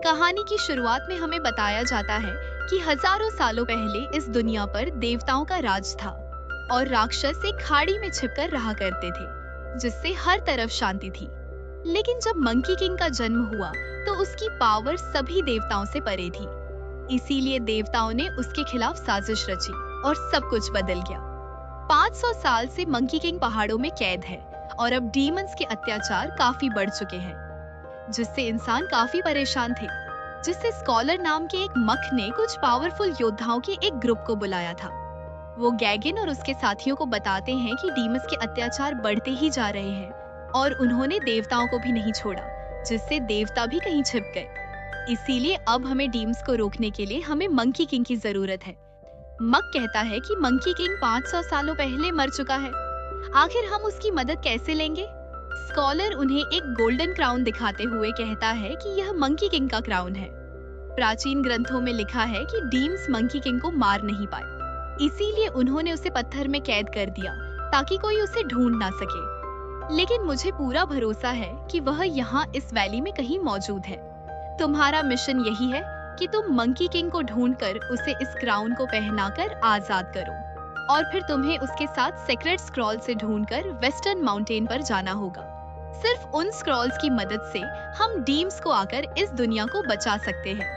कहानी की शुरुआत में हमें बताया जाता है कि हजारों सालों पहले इस दुनिया पर देवताओं का राज था और राक्षस एक खाड़ी में छिपकर रहा करते थे, जिससे हर तरफ शांति थी। लेकिन जब मंकी किंग का जन्म हुआ तो उसकी पावर सभी देवताओं से परे थी। इसीलिए देवताओं ने उसके खिलाफ साजिश रची और सब कुछ बदल गया। 500 साल से मंकी किंग पहाड़ों में कैद है और अब डीमंस के अत्याचार काफी बढ़ चुके हैं, जिससे इंसान काफी परेशान थे। जिससे स्कॉलर नाम के एक मख ने कुछ पावरफुल योद्धाओं के एक ग्रुप को बुलाया था। वो गैगिन और उसके साथियों को बताते हैं कि डीमंस के अत्याचार बढ़ते ही जा रहे हैं और उन्होंने देवताओं को भी नहीं छोड़ा, जिससे देवता भी कहीं छिप गए। इसीलिए अब हमें डीमंस को रोकने के लिए हमें मंकी किंग की जरूरत है। मक कहता है कि मंकी किंग 500 सालों पहले मर चुका है। आखिर हम उसकी मदद कैसे लेंगे? स्कॉलर उन्हें एक गोल्डन क्राउन दिखाते हुए कहता है कि यह मंकी किंग का क्राउन है। प्राचीन ग्रंथों में लिखा है कि डीम्स मंकी किंग को मार नहीं पाए, इसीलिए उन्होंने उसे पत्थर में कैद कर दिया ताकि कोई उसे ढूंढ ना सके। लेकिन मुझे पूरा भरोसा है कि वह यहाँ इस वैली में कहीं मौजूद है। तुम्हारा मिशन यही है कि तुम मंकी किंग को ढूंढकर उसे इस क्राउन को पहनाकर आजाद करो और फिर तुम्हें उसके साथ सेक्रेट स्क्रॉल से ढूंढकर वेस्टर्न माउंटेन पर जाना होगा। सिर्फ उन स्क्रॉल्स की मदद से हम डीम्स को आकर इस दुनिया को बचा सकते हैं,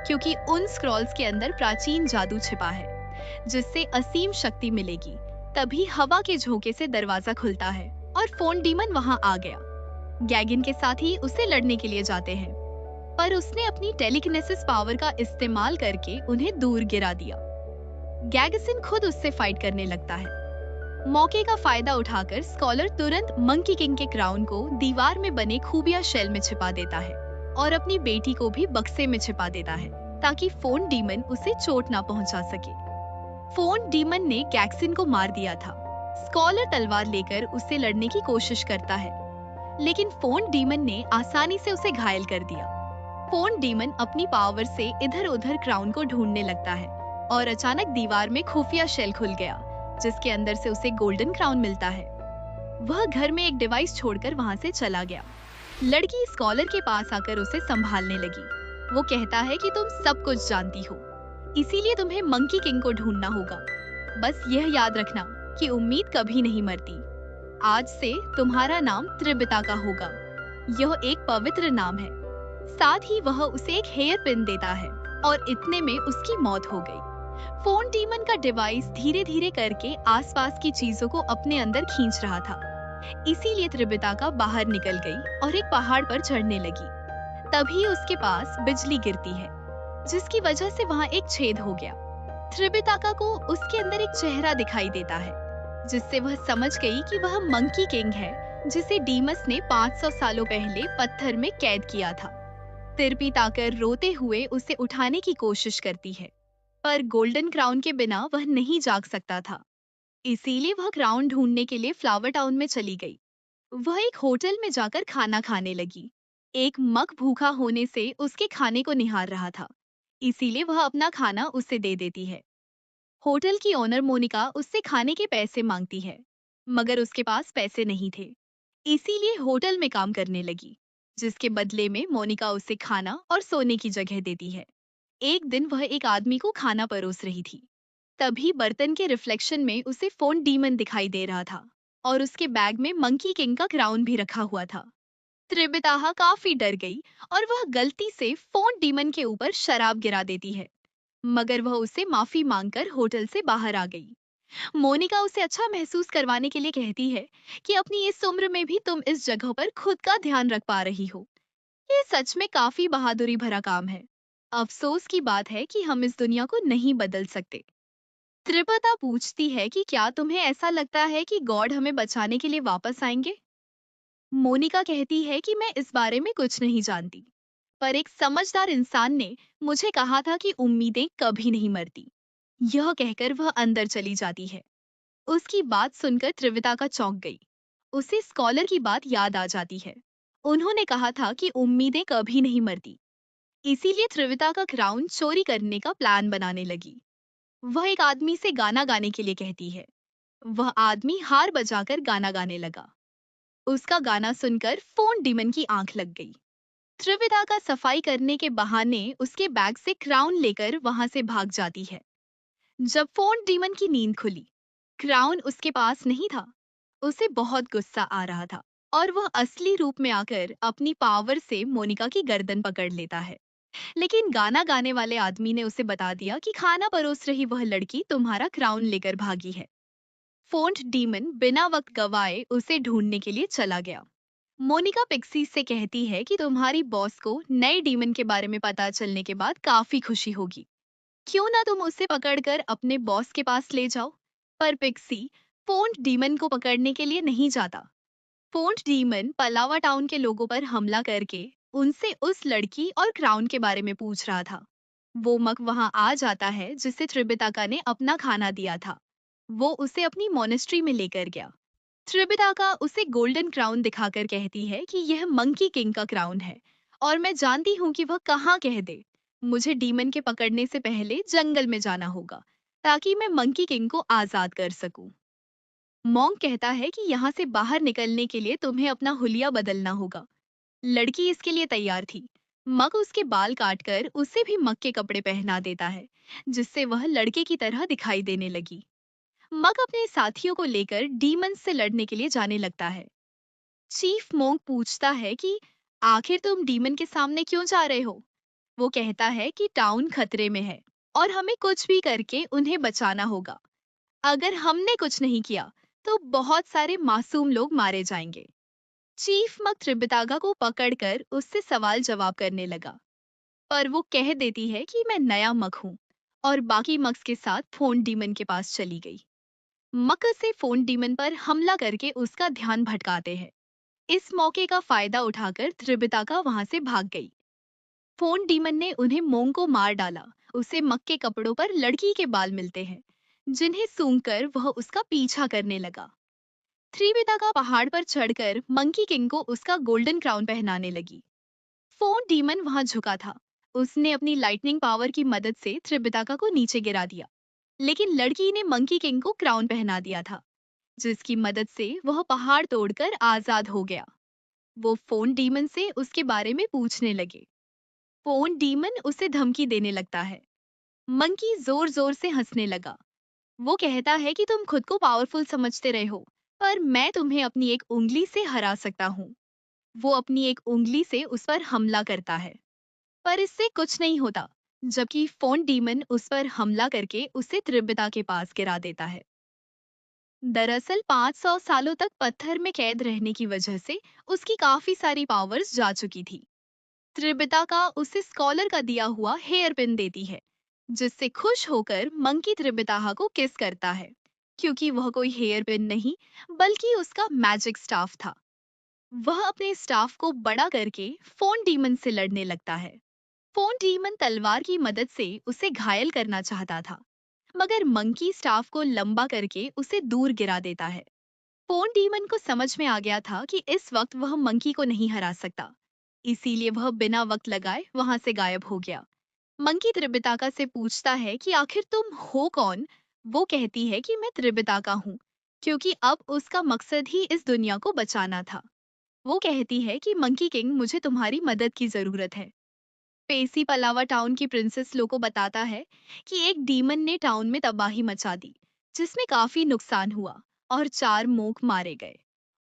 क्योंकि उन स्क्रॉल्स के अंदर प्राचीन जादू छिपा है जिससे असीम शक्ति मिलेगी। तभी हवा के झोंके से दरवाजा खुलता है और फोन डीमन वहां आ गया। गैगिन के साथ ही उसे लड़ने के लिए जाते हैं, पर उसने अपनी टेलीकिनेसिस पावर का इस्तेमाल करके उन्हें दूर गिरा दिया। गैगसिन खुद उससे फाइट करने लगता है। मौके का फायदा उठाकर स्कॉलर तुरंत मंकी किंग के क्राउन को दीवार में बने खूबिया शेल में छिपा देता है और अपनी बेटी को भी बक्से में छिपा देता है ताकि फोन डीमन उसे चोट ना पहुंचा सके। फोन डीमन ने गैगसिन को मार दिया था। स्कॉलर तलवार लेकर उससे लड़ने की कोशिश करता है, लेकिन फोन डीमन ने आसानी से उसे घायल कर दिया। फोन डीमन अपनी पावर से इधर उधर क्राउन को ढूंढने लगता है और अचानक दीवार में खुफिया शेल खुल गया, जिसके अंदर से उसे गोल्डन क्राउन मिलता है। वह घर में एक डिवाइस छोड़कर वहां से चला गया। लड़की स्कॉलर के पास आकर उसे संभालने लगी। वो कहता है कि तुम सब कुछ जानती हो, इसीलिए तुम्हें मंकी किंग को ढूंढना होगा। बस यह याद रखना कि उम्मीद कभी नहीं मरती। आज से तुम्हारा नाम त्रिबिता का होगा। यह एक पवित्र नाम है। साथ ही वह उसे एक हेयर पिन देता है और इतने में उसकी मौत हो गई। फोन डीमन का डिवाइस धीरे धीरे करके आसपास की चीजों को अपने अंदर खींच रहा था, इसीलिए त्रिबिता का बाहर निकल गई और एक पहाड़ पर चढ़ने लगी। तभी उसके पास बिजली गिरती है, जिसकी वजह से वहां एक छेद हो गया। त्रिबिता को उसके अंदर एक चेहरा दिखाई देता है, जिससे वह समझ गई कि वह मंकी किंग है, जिसे डीमस ने 500 सालों पहले पत्थर में कैद किया था। त्रिबिता रोते हुए उसे उठाने की कोशिश करती है, पर गोल्डन क्राउन के बिना वह नहीं जाग सकता था। इसीलिए वह क्राउन ढूंढने के लिए फ्लावर टाउन में चली गई। वह एक होटल में जाकर खाना खाने लगी। एक मग भूखा होने से उसके खाने को निहार रहा था, इसीलिए वह अपना खाना उसे दे देती है। होटल की ओनर मोनिका उससे खाने के पैसे मांगती है, मगर उसके पास पैसे नहीं थे, इसीलिए होटल में काम करने लगी, जिसके बदले में मोनिका उसे खाना और सोने की जगह देती है। एक दिन वह एक आदमी को खाना परोस रही थी। तभी बर्तन के रिफ्लेक्शन में उसे फोन डीमन दिखाई दे रहा था और उसके बैग में मंकी किंग का क्राउन भी रखा हुआ था। त्रिबिता काफी डर गई और वह गलती से फोन डीमन के ऊपर शराब गिरा देती है, मगर वह उसे माफी मांगकर होटल से बाहर आ गई। मोनिका उसे अच्छा महसूस करवाने के लिए कहती है कि अपनी इस उम्र में भी तुम इस जगह पर खुद का ध्यान रख पा रही हो। ये सच में काफी बहादुरी भरा काम है। अफसोस की बात है कि हम इस दुनिया को नहीं बदल सकते। त्रिपता पूछती है कि क्या तुम्हें ऐसा लगता है कि गॉड हमें बचाने के लिए वापस आएंगे? मोनिका कहती है कि मैं इस बारे में कुछ नहीं जानती, पर एक समझदार इंसान ने मुझे कहा था कि उम्मीदें कभी नहीं मरती। यह कहकर वह अंदर चली जाती है। उसकी बात सुनकर त्रिविता चौंक गई। उसे स्कॉलर की बात याद आ जाती है। उन्होंने कहा था कि उम्मीदें कभी नहीं मरती, इसीलिए त्रिविता का क्राउन चोरी करने का प्लान बनाने लगी। वह एक आदमी से गाना गाने के लिए कहती है। वह आदमी हार बजाकर गाना गाने लगा। उसका गाना सुनकर फोन डीमन की आंख लग गई। त्रिविदा का सफाई करने के बहाने उसके बैग से क्राउन लेकर वहां से भाग जाती है। जब फोन डीमन की नींद खुली, क्राउन उसके पास नहीं था। उसे बहुत गुस्सा आ रहा था और वह असली रूप में आकर अपनी पावर से मोनिका की गर्दन पकड़ लेता है। लेकिन गाना गाने वाले आदमी ने उसे बता दिया कि खाना परोस रही वह लड़की तुम्हारा क्राउन लेकर भागी है। फोन्ट डीमन बिना वक्त गवाए उसे ढूंढने के लिए चला गया। मोनिका पिक्सी से कहती है कि तुम्हारी बॉस को नए डीमन के बारे में पता चलने के बाद काफी खुशी होगी। क्यों ना तुम उसे पकड़कर अपने बॉस के पास ले जाओ। पर पिक्सी फोन्ट डीमन को पकड़ने के लिए नहीं जाता। फोन्ट डीमन पलावा टाउन के लोगों पर हमला करके उनसे उस लड़की और क्राउन के बारे में पूछ रहा था। वो मग वहां आ जाता है जिसे त्रिबिताका ने अपना खाना दिया था। वो उसे अपनी मोनेस्ट्री में लेकर गया। त्रिबिताका उसे गोल्डन क्राउन दिखाकर कहती है कि यह मंकी किंग का क्राउन है और मैं जानती हूँ कि वह कहाँ कह दे। मुझे डीमन के पकड़ने से पहले जंगल में जाना होगा ताकि मैं मंकी किंग को आजाद कर सकूं। मॉन्क कहता है कि यहाँ से बाहर निकलने के लिए तुम्हें अपना हुलिया बदलना होगा। लड़की इसके लिए तैयार थी। मग उसके बाल काटकर उसे भी मग के कपड़े पहना देता है, जिससे वह लड़के की तरह दिखाई देने लगी। मग अपने साथियों को लेकर डीमंस से लड़ने के लिए जाने लगता है। चीफ मोंग पूछता है कि आखिर तुम डीमन के सामने क्यों जा रहे हो। वो कहता है कि टाउन खतरे में है और हमें कुछ भी करके उन्हें बचाना होगा। अगर हमने कुछ नहीं किया तो बहुत सारे मासूम लोग मारे जाएंगे। चीफ मग त्रिबितागा को पकड़कर उससे सवाल जवाब करने लगा, पर वो कह देती है कि मैं नया मग हूँ और बाकी मग्स के साथ फोन डीमन के पास चली गई। मग से फोन डीमन पर हमला करके उसका ध्यान भटकाते हैं। इस मौके का फायदा उठाकर त्रिबिताका वहां से भाग गई। फोन डीमन ने उन्हें मोंग को मार डाला। उसे मग के कपड़ों पर लड़की के बाल मिलते हैं, जिन्हें सूंघकर वह उसका पीछा करने लगा। त्रिविदा का पहाड़ पर चढ़कर मंकी किंग को उसका गोल्डन क्राउन पहनाने लगी। फोन डीमन वहां झुका था। उसने अपनी लाइटनिंग पावर की मदद से त्रिबिताका को नीचे गिरा दिया, लेकिन लड़की ने मंकी किंग को क्राउन पहना दिया था, जिसकी मदद से वह पहाड़ तोड़कर आजाद हो गया। वो फोन डीमन से उसके बारे में पूछने लगे। फोन डीमन उसे धमकी देने लगता है। मंकी जोर जोर से हंसने लगा। वो कहता है कि तुम खुद को पावरफुल समझते रहे हो, पर मैं तुम्हें अपनी एक उंगली से हरा सकता हूँ। वो अपनी एक उंगली से उस पर हमला करता है, पर इससे कुछ नहीं होता, जबकि फोन डीमन उस पर हमला करके उसे त्रिबिता के पास गिरा देता है। दरअसल 500 सालों तक पत्थर में कैद रहने की वजह से उसकी काफी सारी पावर्स जा चुकी थी। त्रिबिता का उसे स्कॉलर का दिया हुआ हेयर पिन देती है, जिससे खुश होकर मंकी त्रिबिताहा को किस करता है, क्योंकि वह कोई हेयर पिन नहीं बल्कि उसका मैजिक स्टाफ था। वह अपने स्टाफ को बड़ा करके फोन डीमन से लड़ने लगता है। फोन डीमन तलवार की मदद से उसे घायल करना चाहता था, मगर मंकी स्टाफ को लंबा करके उसे दूर गिरा देता है। फोन डीमन को समझ में आ गया था कि इस वक्त वह मंकी को नहीं हरा सकता, इसीलिए वह बिना वक्त लगाए वहां से गायब हो गया। मंकी त्रिबिताका से पूछता है कि आखिर तुम हो कौन। वो कहती है कि मैं त्रिबिताका हूँ, क्योंकि अब उसका मकसद ही इस दुनिया को बचाना था। वो कहती है कि मंकी किंग, मुझे तुम्हारी मदद की जरूरत है। पेसी पलावा टाउन की प्रिंसेस लो को बताता है कि एक डीमन ने टाउन में तबाही मचा दी, जिसमें काफी नुकसान हुआ और 4 मोंक मारे गए।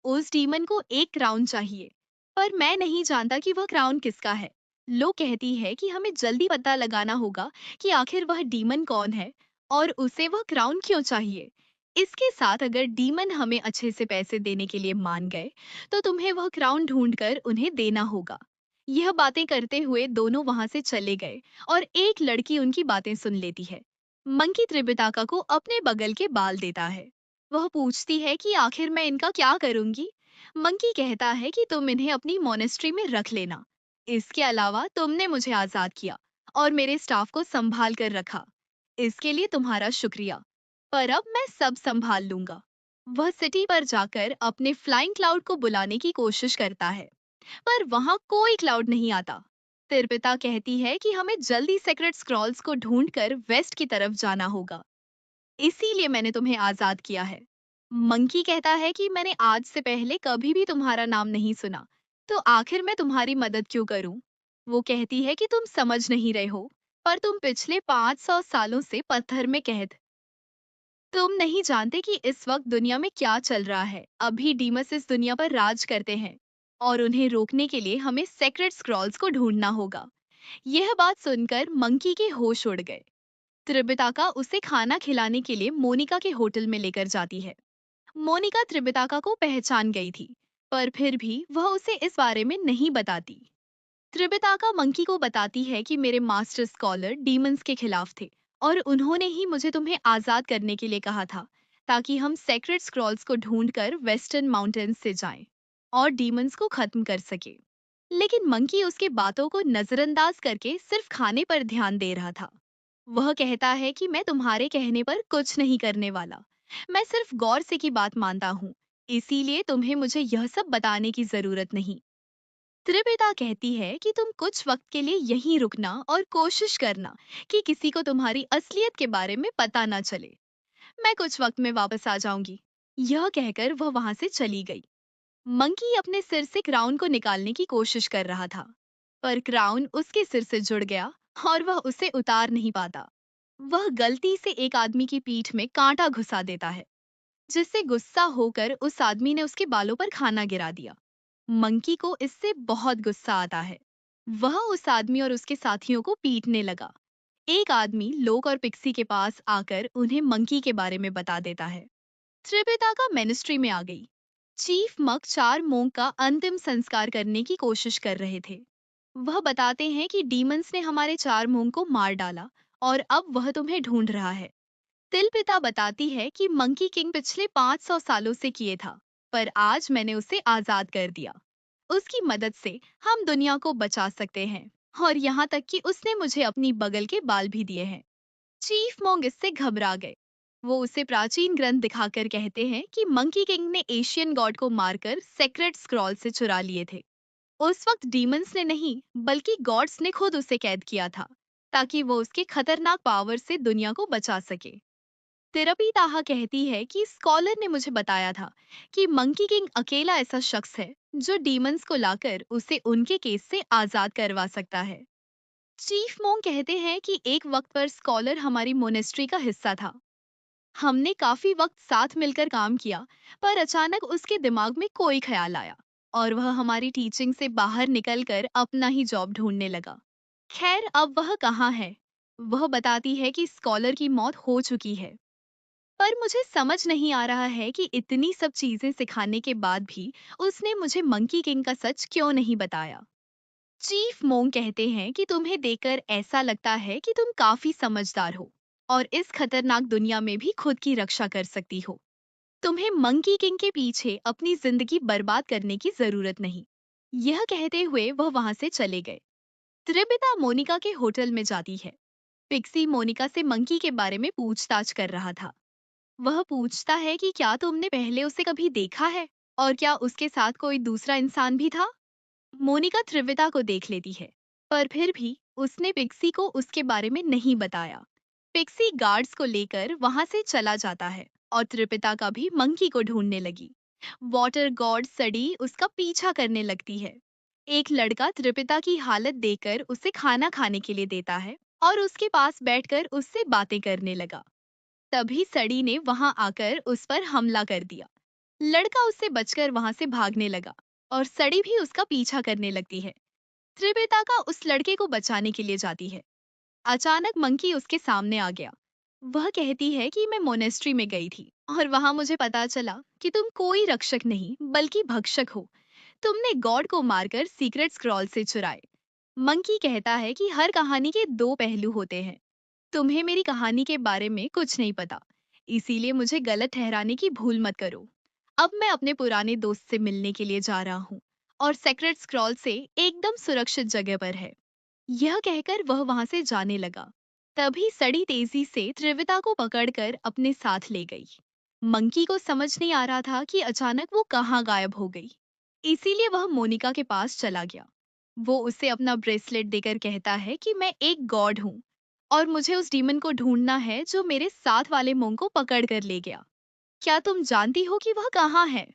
उस डीमन को एक क्राउन चाहिए, पर मैं नहीं जानता कि वह क्राउन किसका है। लो कहती है कि हमें जल्दी पता लगाना होगा कि आखिर वह डीमन कौन है और उसे वह क्राउन क्यों चाहिए। इसके साथ अगर डीमन हमें अच्छे से पैसे देने के लिए मान गए, तो तुम्हें वह क्राउन ढूंढकर उन्हें देना होगा। यह बातें करते हुए दोनों वहां से चले गए और एक लड़की उनकी बातें सुन लेती है। मंकी त्रिबिताका को अपने बगल के बाल देता है। वह पूछती है कि आखिर मैं इनका क्या करूंगी। मंकी कहता है कि तुम इन्हें अपनी मोनेस्ट्री में रख लेना। इसके अलावा तुमने मुझे आजाद किया और मेरे स्टाफ को संभाल कर रखा। इसके लिए तुम्हारा शुक्रिया, पर अब मैं सब संभाल लूंगा। वह सिटी पर जाकर अपने फ्लाइंग क्लाउड को बुलाने की कोशिश करता है, पर वहां कोई क्लाउड नहीं आता। तिरपिता कहती है कि हमें जल्दी सेक्रेट स्क्रॉल्स को ढूंढकर वेस्ट की तरफ जाना होगा, इसीलिए मैंने तुम्हें आजाद किया है। मंकी कहता है कि मैंने आज से पहले कभी भी तुम्हारा नाम नहीं सुना, तो आखिर मैं तुम्हारी मदद क्यों करूं? वो कहती है कि तुम समझ नहीं रहे हो, पर तुम पिछले 500 सालों से पत्थर में कैद। तुम नहीं जानते कि इस वक्त दुनिया में क्या चल रहा है। अभी डीमस इस दुनिया पर राज करते हैं और उन्हें रोकने के लिए हमें सेक्रेट स्क्रॉल्स को ढूंढना होगा। यह बात सुनकर मंकी के होश उड़ गए। त्रिबिताका उसे खाना खिलाने के लिए मोनिका के होटल में लेकर जाती है। मोनिका त्रिबिताका को पहचान गई थी, पर फिर भी वह उसे इस बारे में नहीं बताती। त्रिबिताका मंकी को बताती है कि मेरे मास्टर स्कॉलर डीमंस के खिलाफ थे और उन्होंने ही मुझे तुम्हें आजाद करने के लिए कहा था, ताकि हम सेक्रेट स्क्रॉल्स को ढूंढकर वेस्टर्न माउंटेन्स से जाएं और डीमंस को खत्म कर सके। लेकिन मंकी उसके बातों को नजरअंदाज करके सिर्फ खाने पर ध्यान दे रहा था। वह कहता है कि मैं तुम्हारे कहने पर कुछ नहीं करने वाला। मैं सिर्फ गौर से की बात मानता हूँ, इसीलिए तुम्हें मुझे यह सब बताने की जरूरत नहीं। त्रिपिता कहती है कि तुम कुछ वक्त के लिए यहीं रुकना और कोशिश करना कि किसी को तुम्हारी असलियत के बारे में पता ना चले। मैं कुछ वक्त में वापस आ जाऊंगी। यह कहकर वह वहां से चली गई। मंकी अपने सिर से क्राउन को निकालने की कोशिश कर रहा था, पर क्राउन उसके सिर से जुड़ गया और वह उसे उतार नहीं पाता। वह गलती से एक आदमी की पीठ में कांटा घुसा देता है, जिससे गुस्सा होकर उस आदमी ने उसके बालों पर खाना गिरा दिया। मंकी को इससे बहुत गुस्सा आता है। वह उस आदमी और उसके साथियों को पीटने लगा। एक आदमी लोक और पिक्सी के पास आकर उन्हें मंकी के बारे में बता देता है। त्रिपिता मिनिस्ट्री में आ गई। चीफ मक 4 मोंग का अंतिम संस्कार करने की कोशिश कर रहे थे। वह बताते हैं कि डीमंस ने हमारे 4 मोंग को मार डाला और अब वह तुम्हें ढूंढ रहा है। तिलपिता बताती है कि मंकी किंग पिछले 500 सालों से किए था, पर आज मैंने उसे आजाद कर दिया। उसकी मदद से हम दुनिया को बचा सकते हैं और यहाँ तक कि उसने मुझे अपनी बगल के बाल भी दिए हैं। चीफ मोंग इससे घबरा गए। वो उसे प्राचीन ग्रंथ दिखाकर कहते हैं कि मंकी किंग ने एशियन गॉड को मारकर सेक्रेट स्क्रॉल से चुरा लिए थे। उस वक्त डीमंस ने नहीं, बल्कि गॉड्स ने खुद उसे कैद किया था, ताकि वो उसके खतरनाक पावर से दुनिया को बचा सके। तेरपी ताहा कहती है कि स्कॉलर ने मुझे बताया था कि मंकी किंग अकेला ऐसा शख्स है जो डीमंस को लाकर उसे उनके केस से आजाद करवा सकता है। चीफ मोंग कहते हैं कि एक वक्त पर स्कॉलर हमारी मोनेस्ट्री का हिस्सा था। हमने काफी वक्त साथ मिलकर काम किया, पर अचानक उसके दिमाग में कोई ख्याल आया और वह हमारी टीचिंग से बाहर निकलकर अपना ही जॉब ढूंढने लगा। खैर, अब वह कहाँ है? वह बताती है कि स्कॉलर की मौत हो चुकी है। पर मुझे समझ नहीं आ रहा है कि इतनी सब चीजें सिखाने के बाद भी उसने मुझे मंकी किंग का सच क्यों नहीं बताया। चीफ मोंग कहते हैं कि तुम्हें देखकर ऐसा लगता है कि तुम काफी समझदार हो और इस खतरनाक दुनिया में भी खुद की रक्षा कर सकती हो। तुम्हें मंकी किंग के पीछे अपनी जिंदगी बर्बाद करने की जरूरत नहीं। यह कहते हुए वह वहां से चले गए। त्रिबिता मोनिका के होटल में जाती है। पिक्सी मोनिका से मंकी के बारे में पूछताछ कर रहा था। वह पूछता है कि क्या तुमने पहले उसे कभी देखा है और क्या उसके साथ कोई दूसरा इंसान भी था। मोनिका त्रिविता को देख लेती है, पर फिर भी उसने पिक्सी को उसके बारे में नहीं बताया। पिक्सी गार्ड्स को लेकर वहां से चला जाता है और त्रिपिता का भी मंकी को ढूंढने लगी। वाटर गॉड सड़ी उसका पीछा करने लगती है। एक लड़का त्रिपिता की हालत देखकर उसे खाना खाने के लिए देता है और उसके पास बैठकर उससे बातें करने लगा। तभी सड़ी ने वहां आकर उस पर हमला कर दिया। लड़का उससे बचकर वहां से भागने लगा और सड़ी भी उसका पीछा करने लगती है। त्रिपिता का उस लड़के को बचाने के लिए जाती है। अचानक मंकी उसके सामने आ गया। वह कहती है कि मैं मोनेस्ट्री में गई थी और वहां मुझे पता चला कि तुम कोई रक्षक नहीं बल्कि भक्षक हो। तुमने गॉड को मारकर सीक्रेट स्क्रॉल से चुराए। मंकी कहता है कि हर कहानी के 2 पहलू होते हैं। तुम्हें मेरी कहानी के बारे में कुछ नहीं पता, इसीलिए मुझे गलत ठहराने की भूल मत करो। अब मैं अपने पुराने दोस्त से मिलने के लिए जा रहा हूँ और सेक्रेट स्क्रॉल से एकदम सुरक्षित जगह पर है। यह कहकर वह वहां से जाने लगा। तभी सड़ी तेजी से त्रिविता को पकड़कर अपने साथ ले गई। मंकी को समझ नहीं आ रहा था कि अचानक वो कहाँ गायब हो गई, इसीलिए वह मोनिका के पास चला गया। वो उसे अपना ब्रेसलेट देकर कहता है कि मैं एक गॉड हूँ और मुझे उस डीमन को ढूंढना है जो मेरे साथ वाले मोंग को पकड़ कर ले गया। क्या तुम जानती हो कि वह कहाँ है?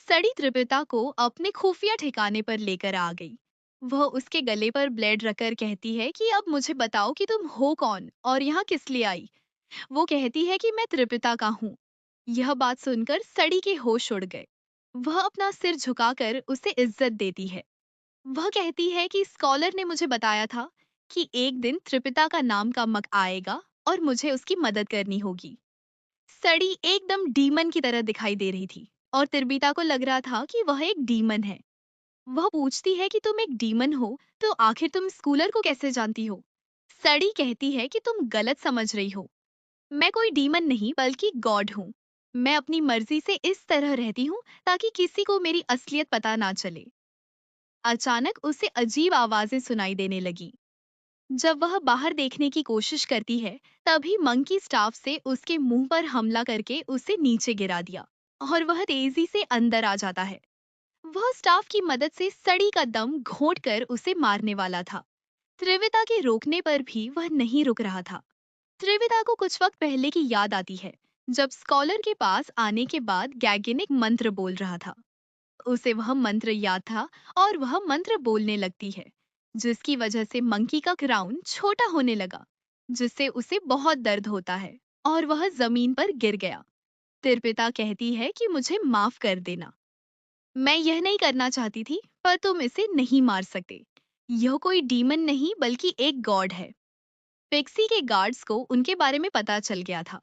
सड़ी त्रिपिता को अपने खुफिया ठिकाने पर लेकर आ गई। वह उसके गले पर ब्लेड रखकर कहती है कि अब मुझे बताओ कि तुम हो कौन और यहाँ किस लिए आई। वो कहती है कि मैं त्रिपिता का हूँ। यह बात सुनकर सड़ी के होश उड़ गए। वह अपना सिर झुकाकर उसे इज्जत देती है। वह कहती है कि स्कॉलर ने मुझे बताया था कि एक दिन त्रिपिता का नाम का मग आएगा और मुझे उसकी मदद करनी होगी। सड़ी एकदम डीमन की तरह दिखाई दे रही थी और त्रिपिता को लग रहा था कि वह एक डीमन है। वह पूछती है कि तुम एक डीमन हो तो आखिर तुम स्कूलर को कैसे जानती हो। सड़ी कहती है कि तुम गलत समझ रही हो। मैं कोई डीमन नहीं बल्कि गॉड हूँ। मैं अपनी मर्जी से इस तरह रहती हूँ ताकि किसी को मेरी असलियत पता ना चले। अचानक उसे अजीब आवाजें सुनाई देने लगी। जब वह बाहर देखने की कोशिश करती है, तभी मंकी स्टाफ से उसके मुंह पर हमला करके उसे नीचे गिरा दिया और वह तेजी से अंदर आ जाता है। वह स्टाफ की मदद से सड़ी का दम घोंट कर उसे मारने वाला था। त्रिविता के रोकने पर भी वह नहीं रुक रहा था। त्रिविता को कुछ वक्त पहले की याद आती है, जब स्कॉलर के पास आने के बाद गैगिन एक मंत्र बोल रहा था। उसे वह मंत्र याद था और वह मंत्र बोलने लगती है, जिसकी वजह से मंकी का क्राउन छोटा होने लगा, जिससे उसे बहुत दर्द होता है और वह जमीन पर गिर गया। त्रिपिता कहती है कि मुझे माफ कर देना। मैं यह नहीं करना चाहती थी, पर तुम इसे नहीं मार सकते। यह कोई डीमन नहीं बल्कि एक गॉड है। पिक्सी के गार्ड्स को उनके बारे में पता चल गया था।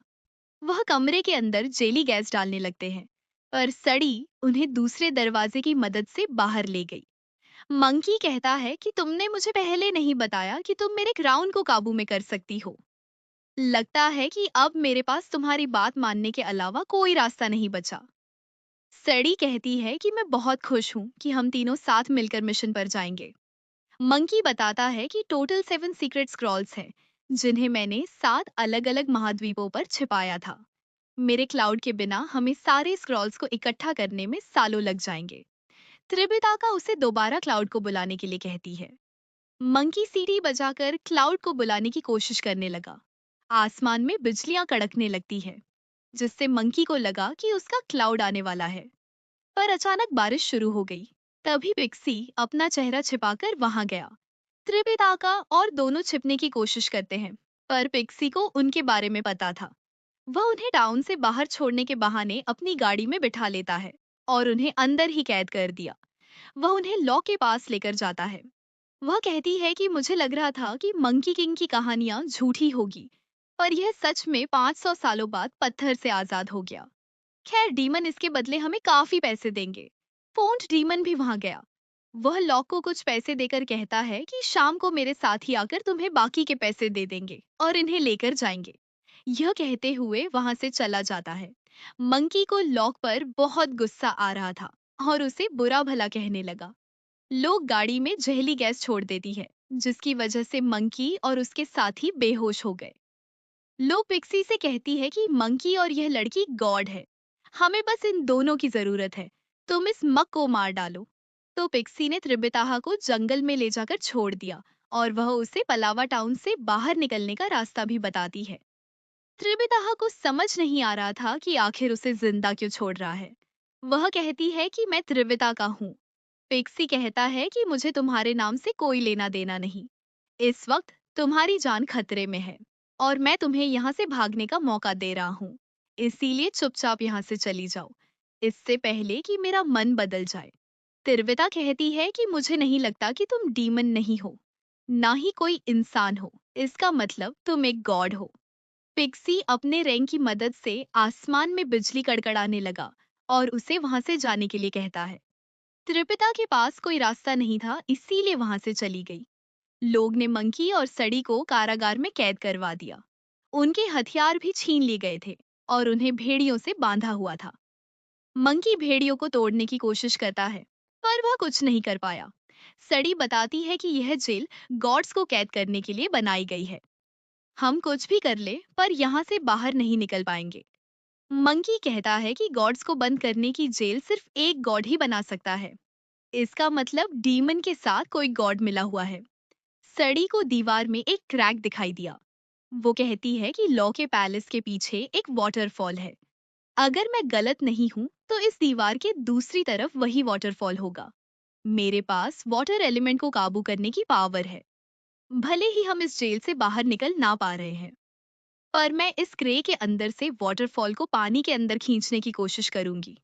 वह कमरे के अंदर जेली गैस डालने लगते हैं, पर सड़ी उन्हें दूसरे दरवाजे की मदद से बाहर ले गई। मंकी कहता है कि तुमने मुझे पहले नहीं बताया कि तुम मेरे क्राउन को काबू में कर सकती हो। लगता है कि अब मेरे पास तुम्हारी बात मानने के अलावा कोई रास्ता नहीं बचा। सड़ी कहती है कि मैं बहुत खुश हूँ कि हम तीनों साथ मिलकर मिशन पर जाएंगे। मंकी बताता है कि टोटल 7 सीक्रेट स्क्रॉल्स हैं, जिन्हें मैंने 7 अलग-अलग महाद्वीपों पर छिपाया था। मेरे क्लाउड के बिना हमें सारे स्क्रॉल्स को इकट्ठा करने में सालों लग जाएंगे। त्रिपिता का उसे दोबारा क्लाउड को बुलाने के लिए कहती है। मंकी सीटी बजाकर क्लाउड को बुलाने की कोशिश करने लगा। आसमान में बिजलियां कड़कने लगती है, जिससे मंकी को लगा कि उसका क्लाउड आने वाला है। पर अचानक बारिश शुरू हो गई। तभी पिक्सी अपना चेहरा छिपाकर वहां गया। त्रिपिता का और दोनों छिपने की कोशिश करते हैं, पर पिक्सी को उनके बारे में पता था। वह उन्हें टाउन से बाहर छोड़ने के बहाने अपनी गाड़ी में बिठा लेता है और उन्हें अंदर ही कैद कर दिया। वह उन्हें लॉ के पास लेकर जाता है। वह कहती है कि मुझे लग रहा था कि मंकी किंग की कहानियां झूठी होगी, पर यह सच में 500 सालों बाद पत्थर से आजाद हो गया। खैर, डीमन इसके बदले हमें काफी पैसे देंगे। फोन्ट डीमन भी वहां गया। वह लॉक को कुछ पैसे देकर कहता है कि शाम को मेरे साथ ही आकर तुम्हें बाकी के पैसे दे देंगे और इन्हें लेकर जाएंगे। यह कहते हुए वहां से चला जाता है। मंकी को लॉक पर बहुत गुस्सा आ रहा था और उसे बुरा भला कहने लगा। लोग गाड़ी में जहरीली गैस छोड़ देती है, जिसकी वजह से मंकी और उसके साथी बेहोश हो गए। लोग पिक्सी से कहती है कि मंकी और यह लड़की गॉड है। हमें बस इन दोनों की जरूरत है। तुम इस मग को मार डालो। तो पिक्सी ने त्रिबिताहा को जंगल में ले जाकर छोड़ दिया और वह उसे पलावा टाउन से बाहर निकलने का रास्ता भी बताती है। त्रिबिताहा को समझ नहीं आ रहा था कि आखिर उसे जिंदा क्यों छोड़ रहा है। वह कहती है कि मैं त्रिविता का हूँ। पिक्सी कहता है कि मुझे तुम्हारे नाम से कोई लेना देना नहीं। इस वक्त तुम्हारी जान खतरे में है और मैं तुम्हें यहाँ से भागने का मौका दे रहा हूँ। इसीलिए चुपचाप यहाँ से चली जाओ, इससे पहले कि मेरा मन बदल जाए। तिरविता कहती है कि मुझे नहीं लगता कि तुम डीमन नहीं हो, ना ही कोई इंसान हो। इसका मतलब तुम एक गॉड हो। पिक्सी अपने रैंक की मदद से आसमान में बिजली कड़कड़ाने लगा और उसे वहां से जाने के लिए कहता है। त्रिपिता के पास कोई रास्ता नहीं था, इसीलिए वहां से चली गई। लोग ने मंकी और सड़ी को कारागार में कैद करवा दिया। उनके हथियार भी छीन लिए गए थे और उन्हें भेड़ियों से बांधा हुआ था। मंकी भेड़ियों को तोड़ने की कोशिश करता है, पर वह कुछ नहीं कर पाया। सड़ी बताती है कि यह जेल गॉड्स को कैद करने के लिए बनाई गई है। हम कुछ भी कर ले, पर यहाँ से बाहर नहीं निकल पाएंगे। मंकी कहता है कि गॉड्स को बंद करने की जेल सिर्फ एक गॉड ही बना सकता है। इसका मतलब डीमन के साथ कोई गॉड मिला हुआ है। सड़ी को दीवार में एक क्रैक दिखाई दिया। वो कहती है कि लॉ के पैलेस के पीछे एक वाटरफॉल है। अगर मैं गलत नहीं हूँ तो इस दीवार के दूसरी तरफ वही वाटरफॉल होगा। मेरे पास वाटर एलिमेंट को काबू करने की पावर है। भले ही हम इस जेल से बाहर निकल ना पा रहे हैं, पर मैं इस क्रे के अंदर से वाटरफॉल को पानी के अंदर खींचने की कोशिश करूंगी।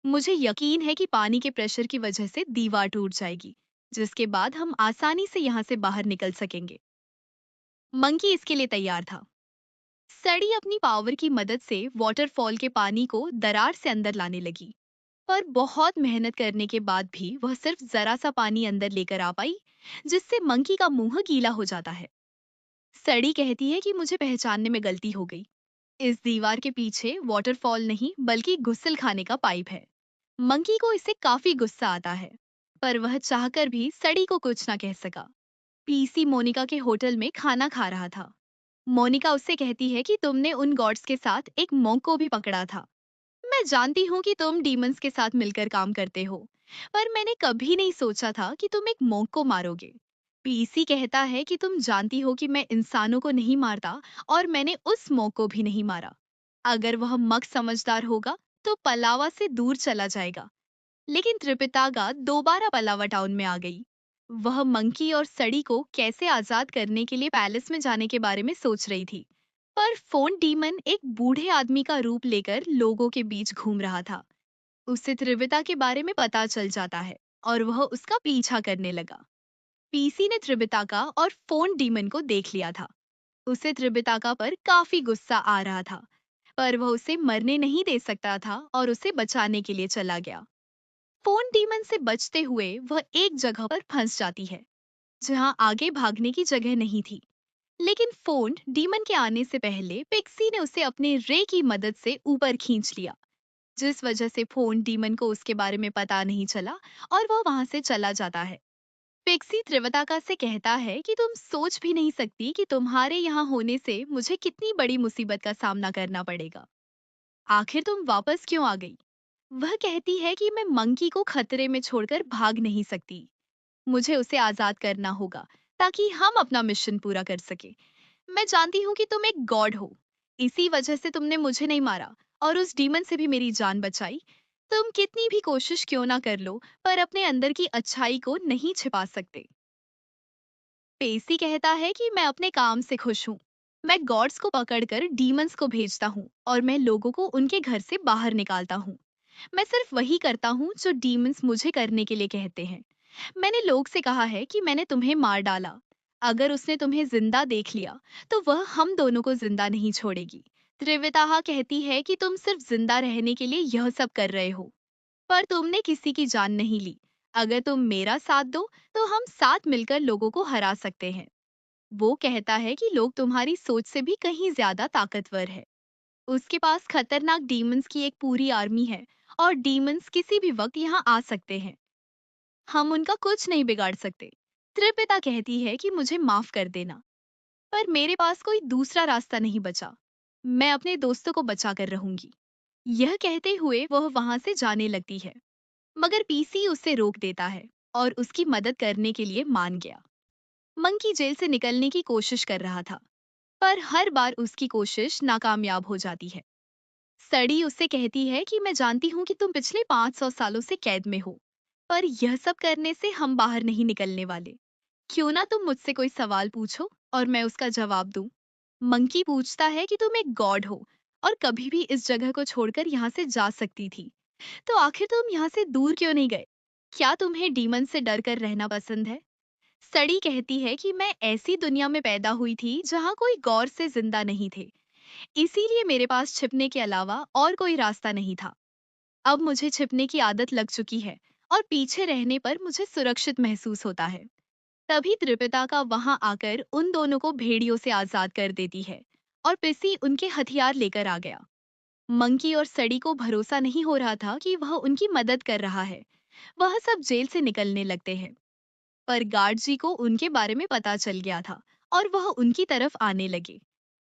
मुझे यकीन है कि पानी के प्रेशर की वजह से दीवार टूट जाएगी, जिसके बाद हम आसानी से यहाँ से बाहर निकल सकेंगे। मंकी इसके लिए तैयार था। सड़ी अपनी पावर की मदद से वाटरफॉल के पानी को दरार से अंदर लाने लगी, पर बहुत मेहनत करने के बाद भी वह सिर्फ जरा सा पानी अंदर लेकर आ पाई, जिससे मंकी का मुंह गीला हो जाता है। सड़ी कहती है कि मुझे पहचानने में गलती हो गई। इस दीवार के पीछे वाटरफॉल नहीं बल्कि गुस्सल खाने का पाइप है। मंकी को इससे काफी गुस्सा आता है, पर वह चाहकर भी सड़ी को कुछ ना कह सका। पीसी मोनिका के होटल में खाना खा रहा था। मोनिका उससे कहती है कि तुमने उन गॉड्स के साथ एक मॉन्क को भी पकड़ा था। मैं जानती हूँ कि तुम डीमंस के साथ मिलकर काम करते हो, पर मैंने कभी नहीं सोचा था कि तुम एक मॉन्क को मारोगे। पीसी कहता है कि तुम जानती हो कि मैं इंसानों को नहीं मारता, और मैंने उस मॉन्क को भी नहीं मारा। अगर वह मग समझदार होगा तो पलावा से दूर चला जाएगा। लेकिन त्रिपितागा दोबारा पलावा टाउन में आ गई। वह मंकी और सड़ी को कैसे आजाद करने के लिए पैलेस में जाने के बारे में सोच रही थी, पर फोन डीमन एक बूढ़े आदमी का रूप लेकर लोगों के बीच घूम रहा था। उसे त्रिविता के बारे में पता चल जाता है और वह उसका पीछा करने लगा। पीसी ने त्रिबिताका और फोन डीमन को देख लिया था। उसे त्रिबिताका पर काफी गुस्सा आ रहा था, पर वह उसे मरने नहीं दे सकता था और उसे बचाने के लिए चला गया। फोन डीमन से बचते हुए वह एक जगह पर फंस जाती है, जहां आगे भागने की जगह नहीं थी। लेकिन फोन डीमन के आने से पहले पिक्सी ने उसे अपने रे की मदद से ऊपर खींच लिया, जिस वजह से फोन डीमन को उसके बारे में पता नहीं चला और वह वहां से चला जाता है। पिक्सी त्रिवताका से कहता है कि तुम सोच भी नहीं सकती कि तुम्हारे यहाँ होने से मुझे कितनी बड़ी मुसीबत का सामना करना पड़ेगा। आखिर तुम वापस क्यों आ गई? वह कहती है कि मैं मंकी को खतरे में छोड़कर भाग नहीं सकती। मुझे उसे आजाद करना होगा ताकि हम अपना मिशन पूरा कर सके। मैं जानती हूँ कि तुम एक गॉड हो, इसी वजह से तुमने मुझे नहीं मारा और उस डीमन से भी मेरी जान बचाई। तुम कितनी भी कोशिश क्यों ना कर लो, पर अपने अंदर की अच्छाई को नहीं छिपा सकते। पेसी कहता है कि मैं अपने काम से खुश हूँ। मैं गॉड्स को पकड़कर डीमंस को भेजता हूँ और मैं लोगों को उनके घर से बाहर निकालता हूँ। मैं सिर्फ वही करता हूँ जो डीमंस मुझे करने के लिए कहते हैं। मैंने लोग से कहा है कि मैंने तुम्हें मार डाला। अगर उसने तुम्हें जिंदा देख लिया तो वह हम दोनों को जिंदा नहीं छोड़ेगी। त्रिविताहा कहती है कि तुम सिर्फ जिंदा रहने के लिए यह सब कर रहे हो, पर तुमने किसी की जान नहीं ली। अगर तुम मेरा साथ दो तो हम साथ मिलकर लोगों को हरा सकते हैं। वो कहता है कि लोग तुम्हारी सोच से भी कहीं ज्यादा ताकतवर है। उसके पास खतरनाक डीमंस की एक पूरी आर्मी है और डीमंस किसी भी वक्त यहाँ आ सकते हैं। हम उनका कुछ नहीं बिगाड़ सकते। त्रिपिता कहती है कि मुझे माफ कर देना, पर मेरे पास कोई दूसरा रास्ता नहीं बचा। मैं अपने दोस्तों को बचा कर रहूंगी। यह कहते हुए वह वहां से जाने लगती है, मगर पीसी उसे रोक देता है और उसकी मदद करने के लिए मान गया। मंकी जेल से निकलने की कोशिश कर रहा था, पर हर बार उसकी कोशिश नाकामयाब हो जाती है। सड़ी उससे कहती है कि मैं जानती हूँ कि तुम पिछले 500 सालों से कैद में हो, पर यह सब करने से हम बाहर नहीं निकलने वाले। क्यों ना तुम मुझसे कोई सवाल पूछो और मैं उसका जवाब दूं। मंकी पूछता है कि तुम एक गॉड हो और कभी भी इस जगह को छोड़कर यहाँ से जा सकती थी, तो आखिर तुम यहाँ से दूर क्यों नहीं गए? क्या तुम्हें डीमन से डर कर रहना पसंद है? सड़ी कहती है कि मैं ऐसी दुनिया में पैदा हुई थी जहाँ कोई गौर से जिंदा नहीं थे, इसीलिए मेरे पास छिपने के अलावा और कोई रास्ता नहीं था। अब मुझे छिपने की आदत लग चुकी है और पीछे रहने पर मुझे सुरक्षित महसूस होता है। तभी त्रिपिता का वहां आकर उन दोनों को भेड़ियों से आजाद कर देती है और पिसी उनके हथियार लेकर आ गया। मंकी और सड़ी को भरोसा नहीं हो रहा था कि वह उनकी मदद कर रहा है। वह सब जेल से निकलने लगते हैं, पर गार्ड जी को उनके बारे में पता चल गया था और वह उनकी तरफ आने लगे।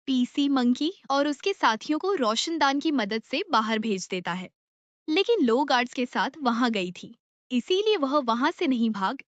पीसी मंकी और उसके साथियों को रोशनदान की मदद से बाहर भेज देता है, लेकिन लो गार्ड्स के साथ वहां गई थी, इसीलिए वह वहां से नहीं भाग